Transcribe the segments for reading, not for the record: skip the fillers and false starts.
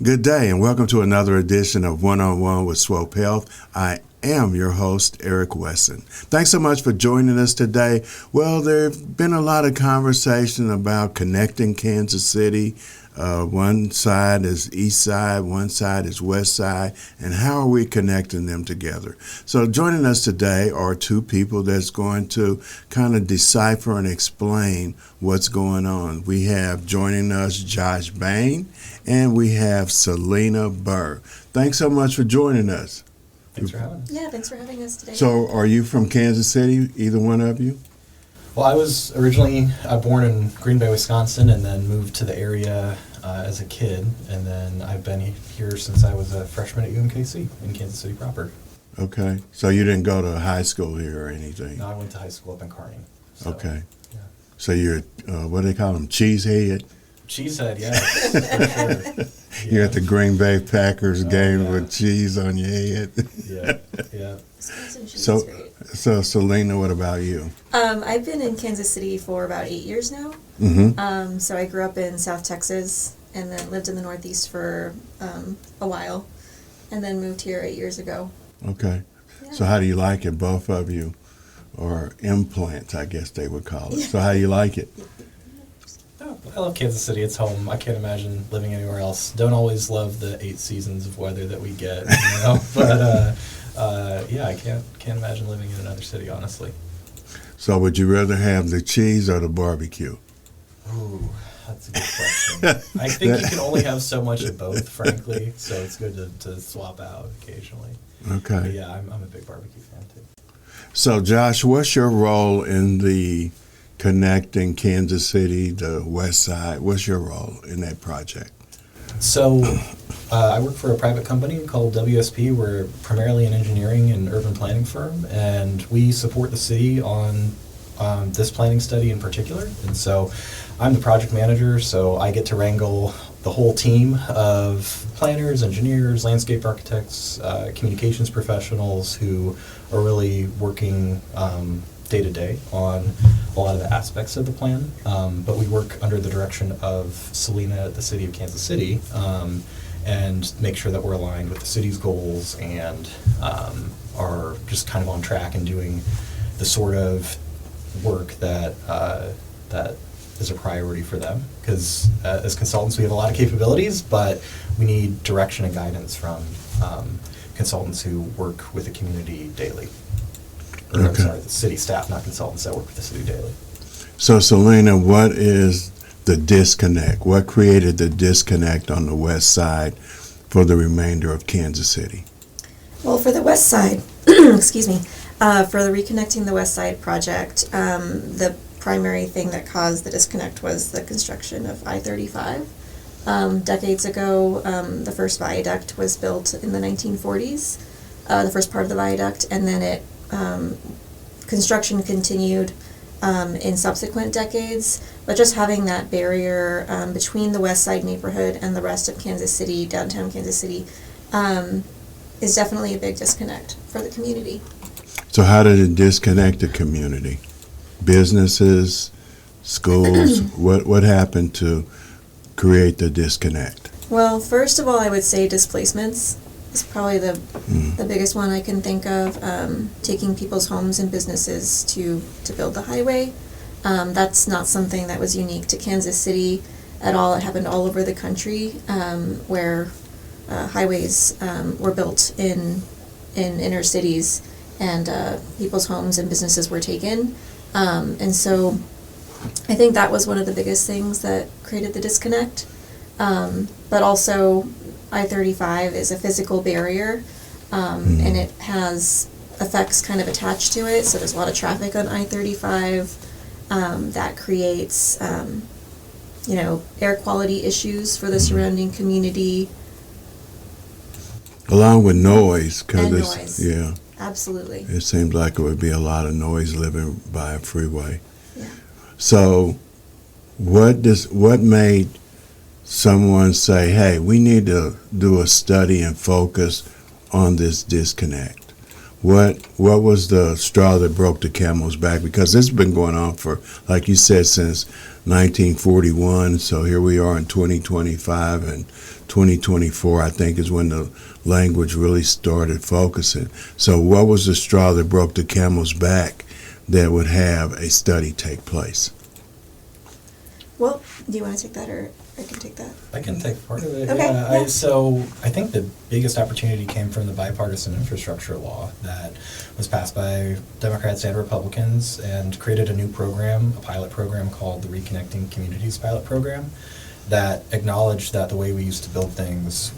Good day and welcome to another edition of One-on-One with Swope Health. I am your host, Eric Wesson. Thanks so much for joining us today. Well, there have been a lot of conversation about connecting Kansas City. One side is east side, one side is west side, and how are we connecting them together? So joining us today are two people that's going to kind of decipher and explain what's going on. We have joining us Josh Boehm and we have Selina Bur. Thanks so much for joining us. Thanks for having us. Yeah, thanks for having us today. So are you from Kansas City, either one of you? Well, I was originally born in Green Bay, Wisconsin, and then moved to the area as a kid, and then I've been here since I was a freshman at UMKC in Kansas City proper. Okay, so you didn't go to high school here or anything? No, I went to high school up in Kearney. So, Okay, yeah. so you're, what do they call them, cheesehead? Cheesehead, yeah, for sure. You're at the Green Bay Packers game yeah. with cheese on your head. Yeah, yeah. Wisconsin cheese So, is great. so Selina, what about you? I've been in Kansas City for about 8 years now. Mm-hmm. So I grew up in South Texas and then lived in the Northeast for a while, and then moved here 8 years ago. Okay. Yeah. So how do you like it, both of you? Or implants, I guess they would call it. Yeah. So how do you like it? Oh, I love Kansas City. It's home. I can't imagine living anywhere else. Don't always love the 8 seasons of weather that we get, you know? But yeah, I can't imagine living in another city, honestly. So would you rather have the cheese or the barbecue? Ooh, that's a good question. I think you can only have so much of both, frankly, so it's good to swap out occasionally. Okay. But yeah, I'm a big barbecue fan, too. So Josh, what's your role in the connecting Kansas City, the west side? What's your role in that project? So I work for a private company called WSP. We're primarily an engineering and urban planning firm, and we support the city on this planning study in particular. And so I'm the project manager, so I get to wrangle the whole team of planners, engineers, landscape architects, communications professionals who are really working day to day on a lot of the aspects of the plan. But we work under the direction of Selina at the City of Kansas City, and make sure that we're aligned with the city's goals and are just kind of on track and doing the sort of work that is a priority for them. Because as consultants, we have a lot of capabilities, but we need direction and guidance from consultants who work with the community daily. Or, I'm Okay. sorry, the city staff, not consultants that work with the city daily. So Selina, what is the disconnect? What created the disconnect on the west side for the remainder of Kansas City? Well, for the West Side, excuse me, for the Reconnecting the Westside project, the primary thing that caused the disconnect was the construction of I-35. Decades ago, the first viaduct was built in the 1940s, the first part of the viaduct, and then it construction continued in subsequent decades, but just having that barrier between the West Side neighborhood and the rest of Kansas City, downtown Kansas City, is definitely a big disconnect for the community. So how did it disconnect the community? Businesses, schools, what happened to create the disconnect? Well, first of all, I would say displacements is probably the biggest one I can think of. Taking people's homes and businesses to build the highway. That's not something that was unique to Kansas City at all. It happened all over the country, where highways were built in inner cities, and people's homes and businesses were taken. And so I think that was one of the biggest things that created the disconnect. But also I-35 is a physical barrier, and it has effects kind of attached to it. So there's a lot of traffic on I-35 that creates, air quality issues for the surrounding community. Along with noise, And because noise. yeah, Absolutely. it seems like it would be a lot of noise living by a freeway. Yeah. So what made someone say, hey, we need to do a study and focus on this disconnect? what was the straw that broke the camel's back? Because this has been going on for, like you said, since 1941. So here we are in 2025, and 2024, I think, is when the language really started focusing. So what was the straw that broke the camel's back that would have a study take place? Well, do you want to take that, or I can take that? I can take part of it. Okay, Yeah, yeah. I think the biggest opportunity came from the bipartisan infrastructure law that was passed by Democrats and Republicans and created a new program, a pilot program called the Reconnecting Communities Pilot Program, that acknowledged that the way we used to build things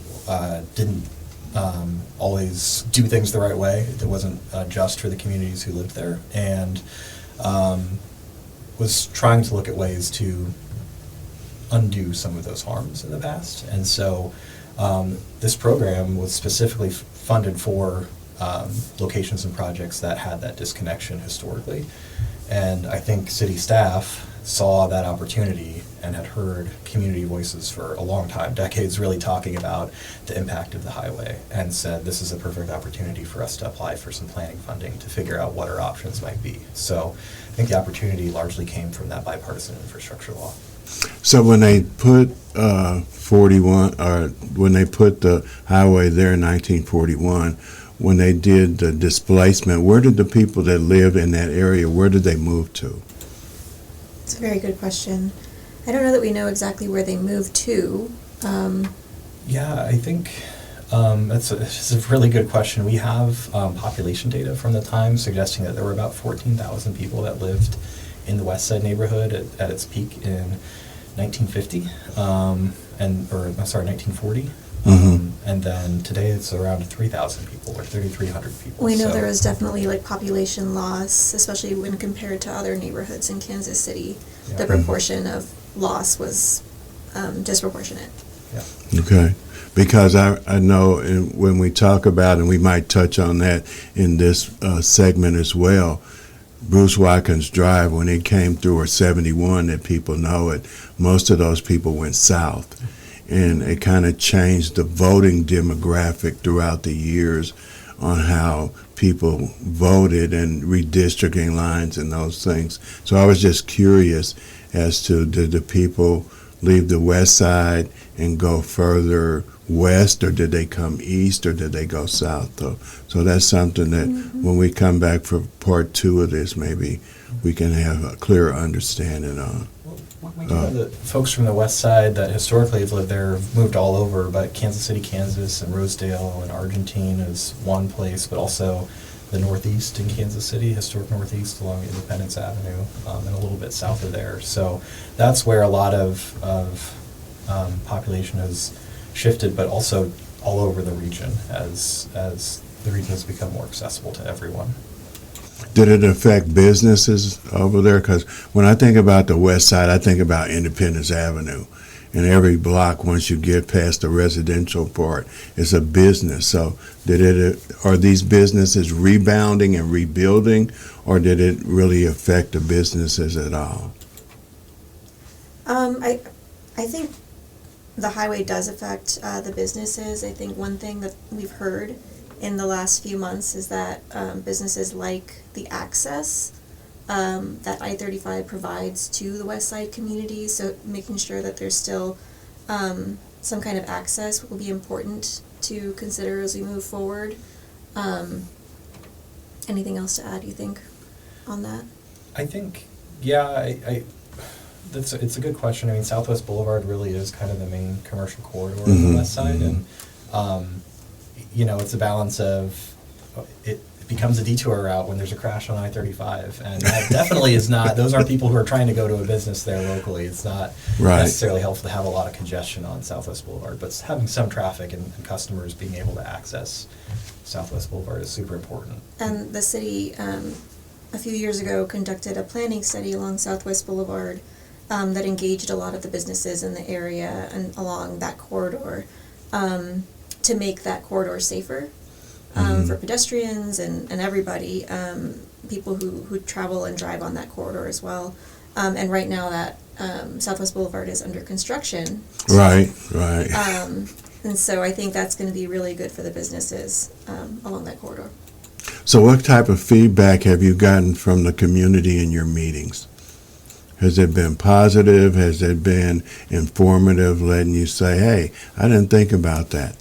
didn't always do things the right way. It wasn't just for the communities who lived there, and was trying to look at ways to undo some of those harms in the past. And so this program was specifically funded for locations and projects that had that disconnection historically. And I think city staff saw that opportunity and had heard community voices for a long time, decades, really talking about the impact of the highway, and said this is a perfect opportunity for us to apply for some planning funding to figure out what our options might be. So I think the opportunity largely came from that bipartisan infrastructure law. So when they put 41, or when they put the highway there in 1941, when they did the displacement, where did the people that lived in that area, where did they move to? It's a very good question. I don't know that we know exactly where they moved to. Yeah, I think it's a really good question. We have population data from the time suggesting that there were about 14,000 people that lived in the Westside neighborhood at its peak in 1950, 1940. And then today it's around 3,000 people, or 3,300 people. We know there was definitely like population loss, especially when compared to other neighborhoods in Kansas City. Yeah. The proportion of loss was disproportionate. Yeah. Okay. Because I know when we talk about, and we might touch on that in this segment as well, Bruce Watkins Drive, when it came through, or 71 that people know it, most of those people went south. And it kind of changed the voting demographic throughout the years on how people voted and redistricting lines and those things. So I was just curious as to, did the people leave the west side and go further west, or did they come east, or did they go south? So that's something that when we come back for part 2 of this, maybe we can have a clearer understanding on. We do know that folks from the west side that historically have lived there have moved all over, but Kansas City, Kansas, and Rosedale and Argentine is one place, but also the northeast in Kansas City, historic northeast along Independence Avenue, and a little bit south of there. So that's where a lot of population has shifted, but also all over the region as the region has become more accessible to everyone. Did it affect businesses over there? Because when I think about the west side, I think about Independence Avenue. And every block, once you get past the residential part, is a business. So are these businesses rebounding and rebuilding, or did it really affect the businesses at all? I think the highway does affect the businesses. I think one thing that we've heard in the last few months is that businesses like the access that I-35 provides to the West Side community, so making sure that there's still some kind of access will be important to consider as we move forward. Anything else to add, you think, on that? I think, it's a good question. I mean, Southwest Boulevard really is kind of the main commercial corridor on the west side, and it's a balance of it becomes a detour route when there's a crash on I-35, and that definitely is not. Those aren't people who are trying to go to a business there locally. It's not necessarily helpful to have a lot of congestion on Southwest Boulevard, but having some traffic and customers being able to access Southwest Boulevard is super important. And the city, a few years ago, conducted a planning study along Southwest Boulevard that engaged a lot of the businesses in the area and along that corridor to make that corridor safer for pedestrians and everybody, people who travel and drive on that corridor as well. And right now that Southwest Boulevard is under construction. Right. And so I think that's going to be really good for the businesses along that corridor. So what type of feedback have you gotten from the community in your meetings? Has it been positive? Has it been informative, letting you say, hey, I didn't think about that?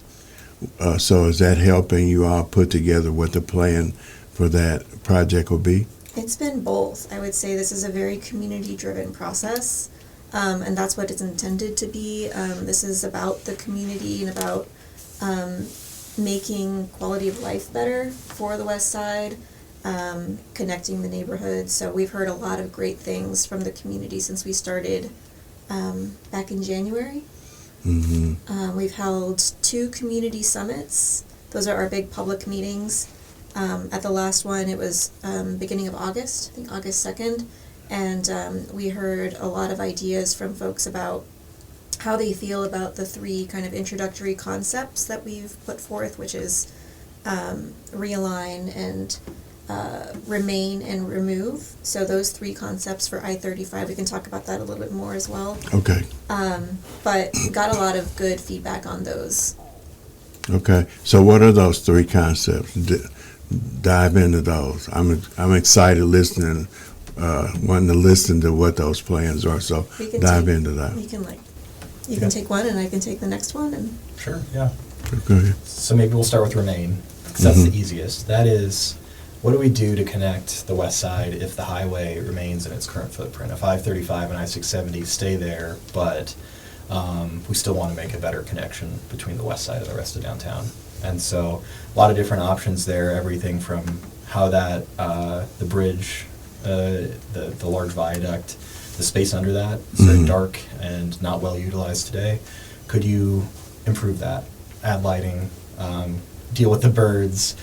So is that helping you all put together what the plan for that project will be? It's been both. I would say this is a very community-driven process, and that's what it's intended to be. This is about the community and about making quality of life better for the West Side, connecting the neighborhoods. So we've heard a lot of great things from the community since we started back in January. Mm-hmm. We've held 2 community summits. Those are our big public meetings. At the last one, it was beginning of August, I think August 2nd, and we heard a lot of ideas from folks about how they feel about the 3 kind of introductory concepts that we've put forth, which is realign and remain and remove. So those 3 concepts for I-35, we can talk about that a little bit more as well. Okay. But got a lot of good feedback on those. Okay. So what are those 3 concepts? Dive into those. I'm excited listening, wanting to listen to what those plans are. So dive into that. You can take one and I can take the next one. And Sure, yeah. Go ahead. So maybe we'll start with remain, because that's the easiest. That is, what do we do to connect the West Side if the highway remains in its current footprint? If I-35 and I-670 stay there, but we still want to make a better connection between the West Side and the rest of downtown. And so a lot of different options there, everything from how that, the bridge, the large viaduct, the space under that, is very dark and not well utilized today. Could you improve that? Add lighting, deal with the birds,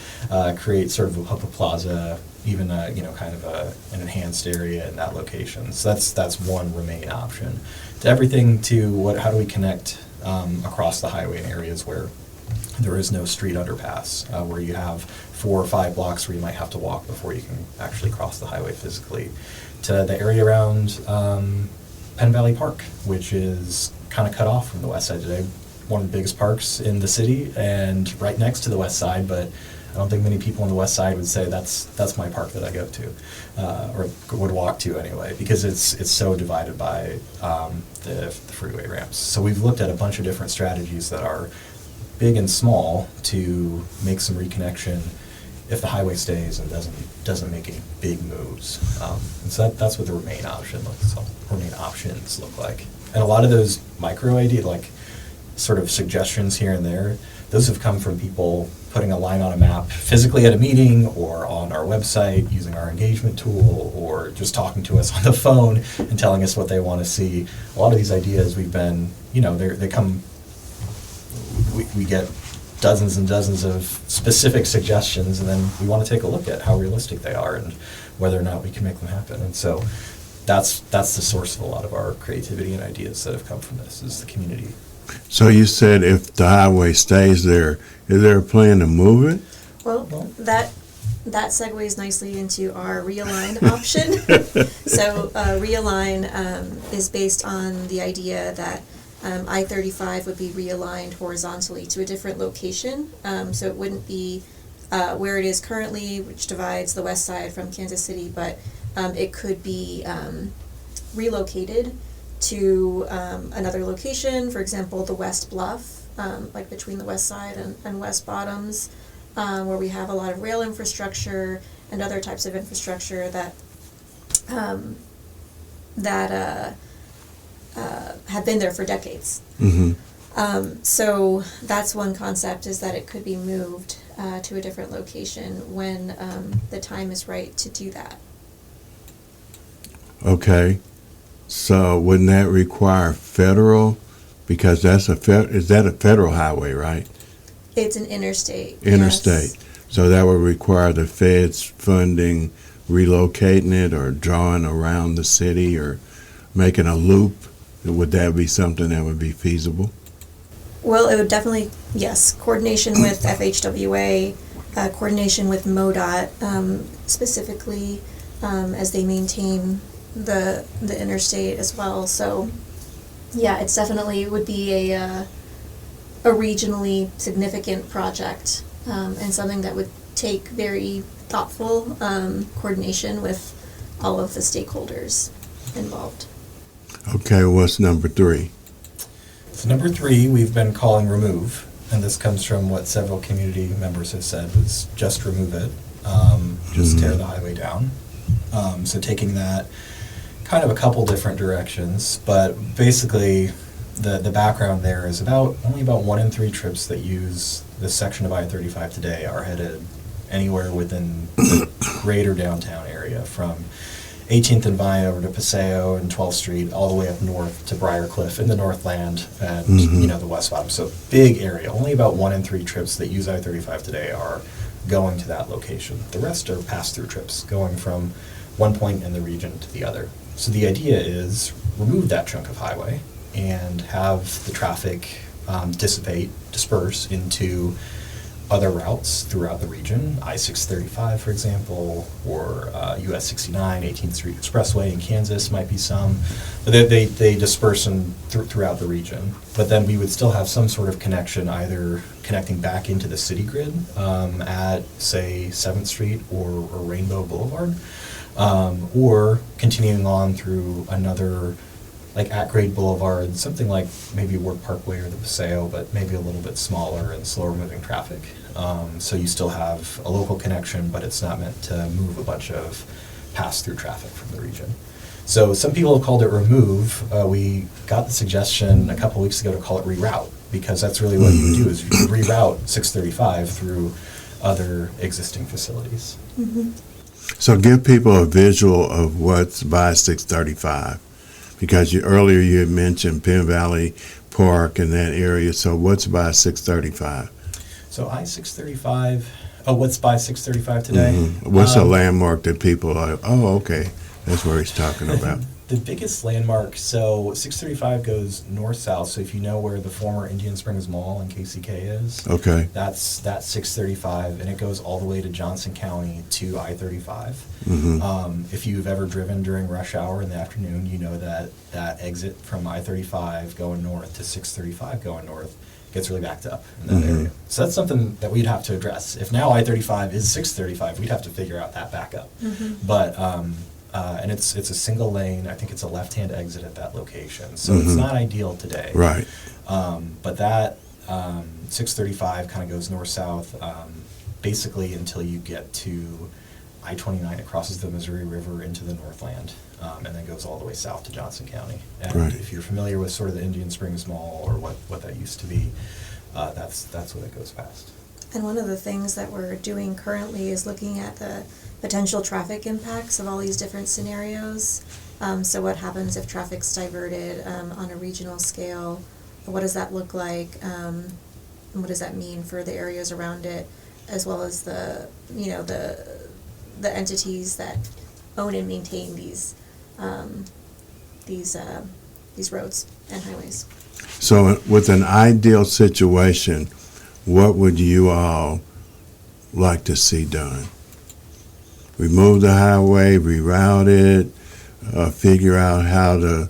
create sort of a plaza, even kind of an enhanced area in that location. So that's one remain option. To everything to how do we connect across the highway in areas where there is no street underpass, where you have 4 or 5 blocks where you might have to walk before you can actually cross the highway physically. To the area around Penn Valley Park, which is kind of cut off from the West Side today. One of the biggest parks in the city and right next to the West Side, but I don't think many people on the West Side would say that's my park that I go to, or would walk to anyway, because it's so divided by the freeway ramps. So we've looked at a bunch of different strategies that are big and small to make some reconnection if the highway stays and doesn't make any big moves. And so that's what the remain options look like. And a lot of those micro ideas, like sort of suggestions here and there, those have come from people putting a line on a map physically at a meeting or on our website using our engagement tool, or just talking to us on the phone and telling us what they want to see. A lot of these ideas we've been, they come, we get dozens and dozens of specific suggestions, and then we want to take a look at how realistic they are and whether or not we can make them happen. And so that's the source of a lot of our creativity and ideas that have come from this, is the community. So you said if the highway stays there, is there a plan to move it? Well, that segues nicely into our realign option. So realign is based on the idea that I-35 would be realigned horizontally to a different location. So it wouldn't be where it is currently, which divides the West Side from Kansas City, but it could be relocated to another location, for example, the West Bluff, like between the West Side and West Bottoms, where we have a lot of rail infrastructure and other types of infrastructure that have been there for decades. Mm-hmm. So that's one concept, is that it could be moved to a different location when the time is right to do that. Okay. So wouldn't that require federal? Because is that a federal highway, right? It's an interstate. Interstate. Yes. So that would require the feds funding, relocating it, or drawing around the city, or making a loop. Would that be something that would be feasible? Well, it would definitely, yes. Coordination with FHWA, coordination with MoDOT, specifically as they maintain the interstate as well. So, yeah, it's definitely would be a regionally significant project, and something that would take very thoughtful coordination with all of the stakeholders involved. Okay, what's number 3? So number 3, we've been calling remove, and this comes from what several community members have said was just remove it, just tear the highway down. So taking that kind of a couple different directions, but basically the background there is only about 1 in 3 trips that use this section of I-35 today are headed anywhere within the greater downtown area, from 18th and Vine over to Paseo and 12th Street, all the way up north to Briarcliff in the Northland and the West Bottom. So big area. Only about 1 in 3 trips that use I-35 today are going to that location. The rest are pass-through trips, going from one point in the region to the other. So the idea is remove that chunk of highway and have the traffic disperse into other routes throughout the region, I-635, for example, or US 69, 18th Street Expressway in Kansas might be some. But they disperse throughout the region. But then we would still have some sort of connection, either connecting back into the city grid at, say, 7th Street or Rainbow Boulevard, or continuing on through another, like at Grade Boulevard, something like maybe Ward Parkway or the Paseo, but maybe a little bit smaller and slower moving traffic. So you still have a local connection, but it's not meant to move a bunch of pass-through traffic from the region. So some people have called it remove. We got the suggestion a couple weeks ago to call it reroute, because that's really what you do, is you reroute 635 through other existing facilities. Mm-hmm. So give people a visual of what's by 635. Because earlier you had mentioned Penn Valley Park and that area. So what's by 635? So I-635, what's by 635 today? What's a landmark that people are, okay, that's where he's talking about? The biggest landmark, so 635 goes north-south, so if you know where the former Indian Springs Mall in KCK is, Okay. that's 635, and it goes all the way to Johnson County to I-35. If you've ever driven during rush hour in the afternoon, you know that exit from I-35 going north to 635 going north gets really backed up in that area. So that's something that we'd have to address. If now I-35 is 635, we'd have to figure out that backup. But and it's a single lane. I think it's a left-hand exit at that location, so it's not ideal today. Right. But that 635 kind of goes north-south, basically until you get to I-29. It crosses the Missouri River into the Northland, and then goes all the way south to Johnson County. And Right. if you're familiar with sort of the Indian Springs Mall or what that used to be, that's what it goes past. And one of the things that we're doing currently is looking at the potential traffic impacts of all these different scenarios. So what happens if traffic's diverted on a regional scale? What does that look like? And what does that mean for the areas around it, as well as the entities that own and maintain these roads and highways? So with an ideal situation, what would you all like to see done? Remove the highway, reroute it, figure out how to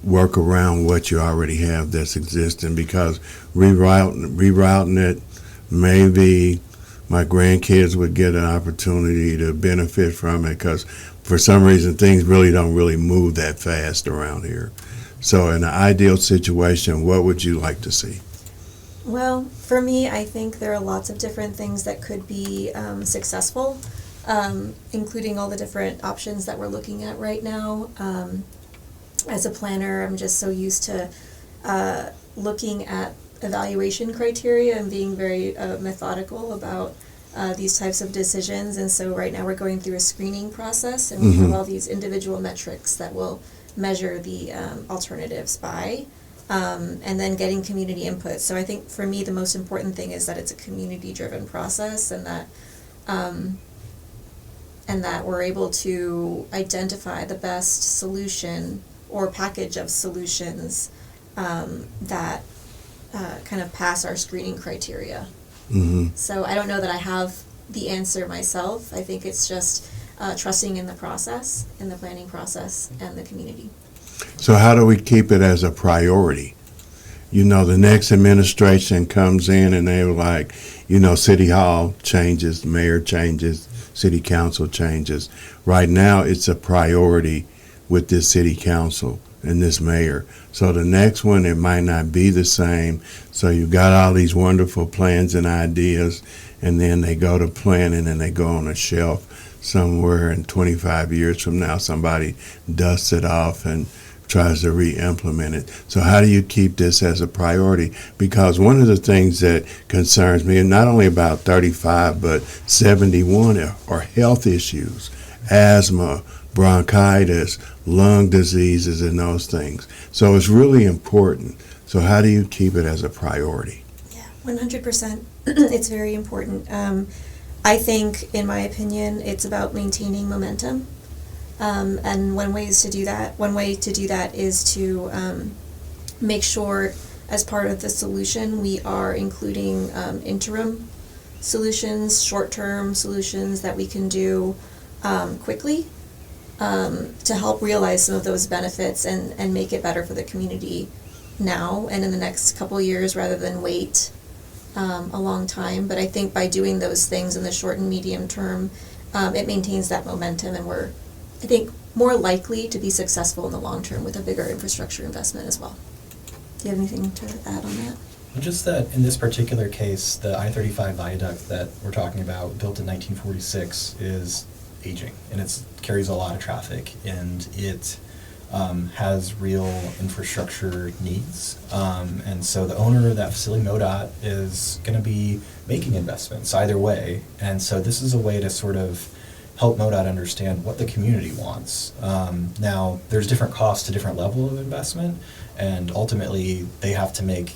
work around what you already have that's existing, because rerouting it, maybe my grandkids would get an opportunity to benefit from it, because for some reason things don't move that fast around here. So in an ideal situation, what would you like to see? Well, for me, I think there are lots of different things that could be successful, including all the different options that we're looking at right now. As a planner, I'm just so used to looking at evaluation criteria and being very methodical about these types of decisions. And so right now we're going through a screening process, and we have all these individual metrics that will measure the alternatives by, and then getting community input. So I think for me the most important thing is that it's a community-driven process, and that we're able to identify the best solution or package of solutions that kind of pass our screening criteria. So I don't know that I have the answer myself. I think it's just trusting in the process, in the planning process, and the community. So how do we keep it as a priority? the next administration comes in and they were like, City Hall changes, mayor changes, city council changes. Right now, it's a priority with this city council and this mayor. So the next one, it might not be the same. So you've got all these wonderful plans and ideas, and then they go to planning and they go on a shelf somewhere, and 25 years from now, somebody dusts it off and tries to re-implement it. So how do you keep this as a priority? Because one of the things that concerns me, and not only about 35, but 71 are health issues, asthma, bronchitis, lung diseases, and those things. So it's really important. So how do you keep it as a priority? Yeah, 100%. It's very important. I think, in my opinion, it's about maintaining momentum. And one way to do that is to make sure, as part of the solution, we are including interim solutions, short-term solutions that we can do quickly to help realize some of those benefits and make it better for the community now and in the next couple of years, rather than wait a long time. But I think by doing those things in the short and medium term, it maintains that momentum, and we're, I think, more likely to be successful in the long term with a bigger infrastructure investment as well. Do you have anything to add on that? Just that in this particular case, the I-35 viaduct that we're talking about, built in 1946, is aging, and it carries a lot of traffic, and it has real infrastructure needs. And so the owner of that facility, MoDOT, is going to be making investments either way. And so this is a way to sort of help MoDOT understand what the community wants. Now, there's different costs to different level of investment, and ultimately they have to make,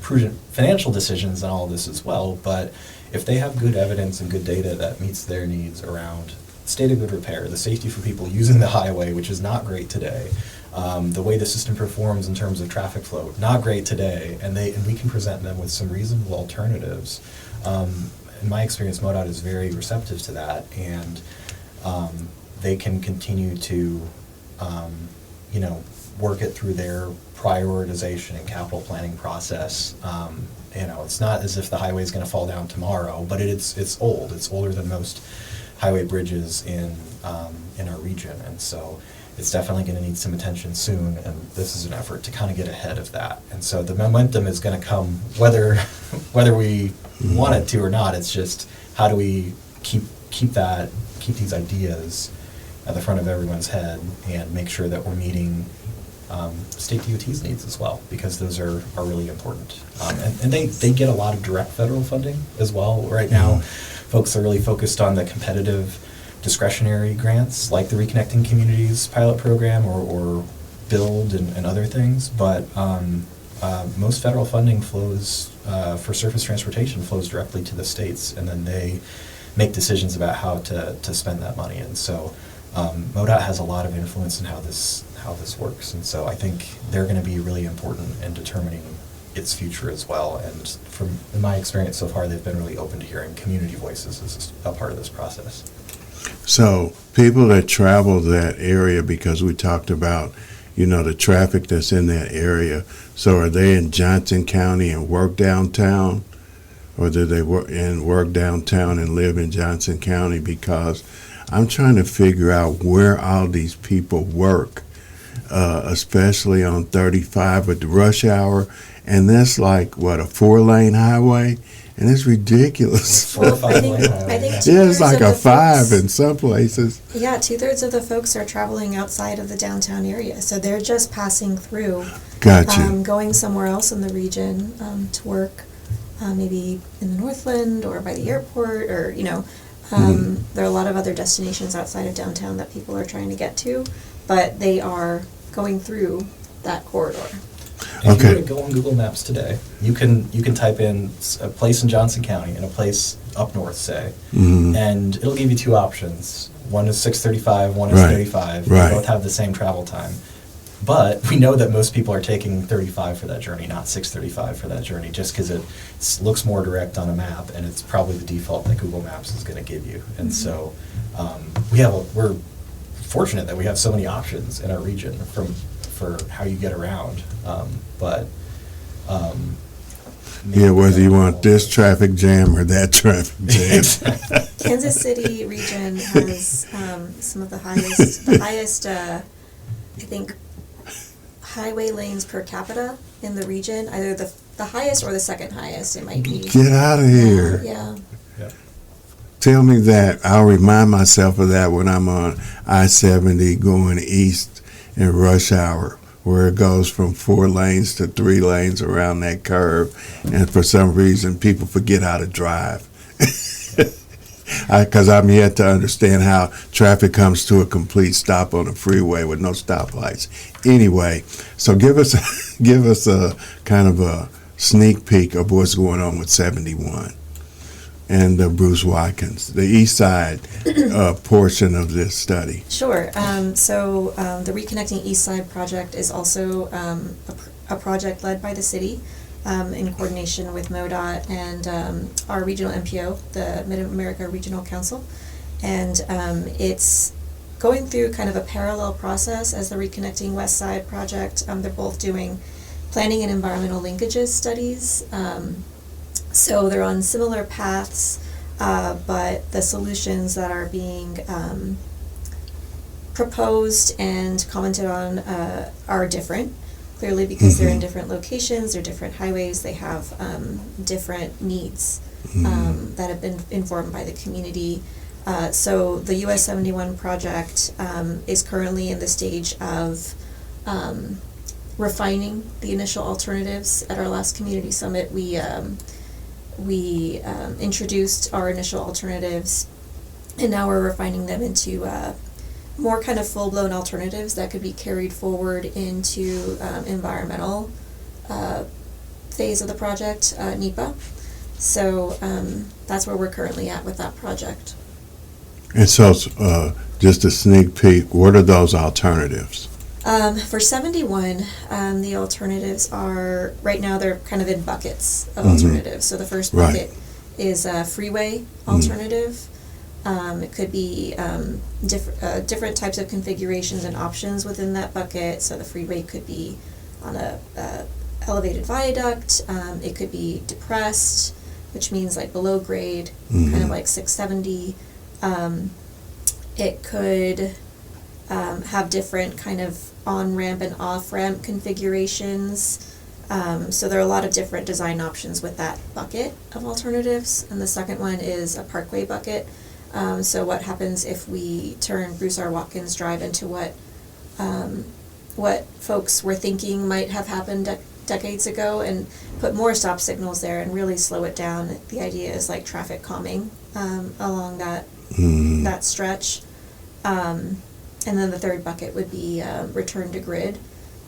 prudent financial decisions on all of this as well. But if they have good evidence and good data that meets their needs around state of good repair, the safety for people using the highway, which is not great today, the way the system performs in terms of traffic flow, not great today, and we can present them with some reasonable alternatives. In my experience, MoDOT is very receptive to that, and they can continue to, work it through their prioritization and capital planning process. It's not as if the highway is going to fall down tomorrow, but it's old. It's older than most highway bridges in our region, and so it's definitely going to need some attention soon, and this is an effort to kind of get ahead of that. And so the momentum is going to come whether we want it to or not. It's just, how do we keep these ideas at the front of everyone's head and make sure that we're meeting state DOT's needs as well, because those are really important. And they get a lot of direct federal funding as well. Right now, folks are really focused on the competitive discretionary grants, like the Reconnecting Communities pilot program or Build and other things. But most federal funding flows for surface transportation flows directly to the states, and then they make decisions about how to spend that money. And so MoDOT has a lot of influence in how this works, and so I think they're going to be really important in determining its future as well. And in my experience so far, they've been really open to hearing community voices as a part of this process. So people that travel that area, because we talked about, the traffic that's in that area. So are they in Johnson County and work downtown, or do they work downtown and live in Johnson County? Because I'm trying to figure out where all these people work, especially on 35 at the rush hour. And that's like, a 4-lane highway? And it's ridiculous. 4 or 5 lane highway. I think it's like a 5 in some places. Yeah, 2/3 of the folks are traveling outside of the downtown area. So they're just passing through. Gotcha. Going somewhere else in the region to work, maybe in the Northland or by the airport, or, there are a lot of other destinations outside of downtown that people are trying to get to, but they are going through that corridor. If you were to go on Google Maps today, you can type in a place in Johnson County and a place up north, say, and it'll give you 2 options. One is 6:35, one is 35. Right. They both have the same travel time. But we know that most people are taking 35 for that journey, not 6:35 for that journey, just because it looks more direct on a map, and it's probably the default that Google Maps is going to give you. And so we're fortunate that we have so many options in our region for how you get around. But Yeah, whether you want this traffic jam or that traffic jam. Kansas City region has some of the highest, I think, highway lanes per capita in the region. Either the highest or the second highest, it might be. Get out of here. Yeah. Tell me that. I'll remind myself of that when I'm on I-70 going east in rush hour, where it goes from 4 lanes to 3 lanes around that curve. And for some reason, people forget how to drive. Because I'm yet to understand how traffic comes to a complete stop on a freeway with no stoplights. Anyway, so give us a kind of a sneak peek of what's going on with 71 and Bruce Watkins, the east side portion of this study. Sure. So the Reconnecting East Side project is also a project led by the city in coordination with MoDOT and our regional MPO, the Mid-America Regional Council. And it's going through kind of a parallel process as the Reconnecting Westside project. They're both doing planning and environmental linkages studies. So they're on similar paths, but the solutions that are being proposed and commented on are different, clearly because they're in different locations, they're different highways, they have different needs that have been informed by the community. So the US 71 project is currently in the stage of refining the initial alternatives. At our last community summit, we introduced our initial alternatives, and now we're refining them into more kind of full-blown alternatives that could be carried forward into environmental phase of the project, NEPA. So that's where we're currently at with that project. And so just a sneak peek, what are those alternatives? For 71, the alternatives are, right now they're kind of in buckets of alternatives. So the first bucket is a freeway alternative. It could be different types of configurations and options within that bucket. So the freeway could be on a elevated viaduct. It could be depressed, which means like below grade, kind of like 670. It could have different kind of on-ramp and off-ramp configurations. So there are a lot of different design options with that bucket of alternatives. And the second one is a parkway bucket. So what happens if we turn Bruce R. Watkins Drive into what folks were thinking might have happened decades ago, and put more stop signals there and really slow it down? The idea is like traffic calming along that stretch. And then the third bucket would be return to grid.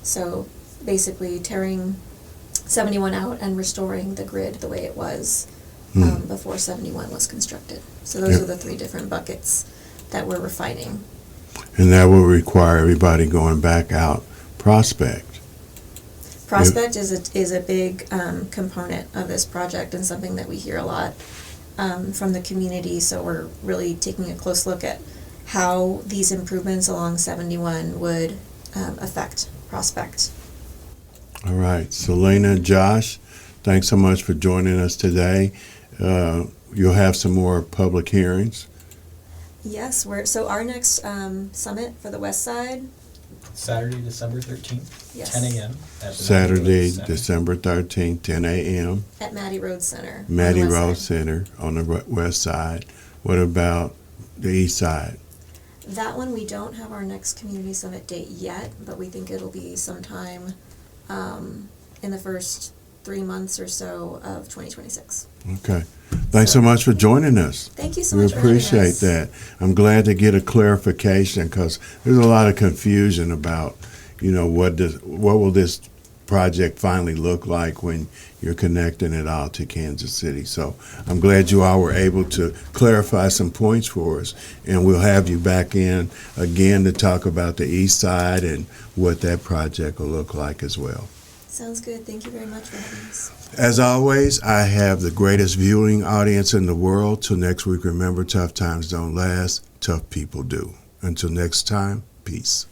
So basically tearing 71 out and restoring the grid the way it was before 71 was constructed. So those are the 3 different buckets that we're refining. And that will require everybody going back out Prospect. Prospect is a big component of this project, and something that we hear a lot from the community. So we're really taking a close look at how these improvements along 71 would affect Prospect. All right. Selina, Josh, thanks so much for joining us today. You'll have some more public hearings. Yes, so our next summit for the West Side. Saturday, December 13th, Yes. 10 a.m. at the Saturday, Maddie Road Center. December 13th, 10 a.m. At Maddie Road Center. Maddie on the West Road Side. Center on the west side. What about the east side? That one, we don't have our next community summit date yet, but we think it'll be sometime in the first 3 months or so of 2026. Okay. Thanks so much for joining us. Thank you so We much for having appreciate us. that. I'm glad to get a clarification, because there's a lot of confusion about, what will this project finally look like when you're connecting it all to Kansas City. So I'm glad you all were able to clarify some points for us, and we'll have you back in again to talk about the east side and what that project will look like as well. Sounds good. Thank you very much for having us. As always, I have the greatest viewing audience in the world. Till next week, remember, tough times don't last, tough people do. Until next time, peace.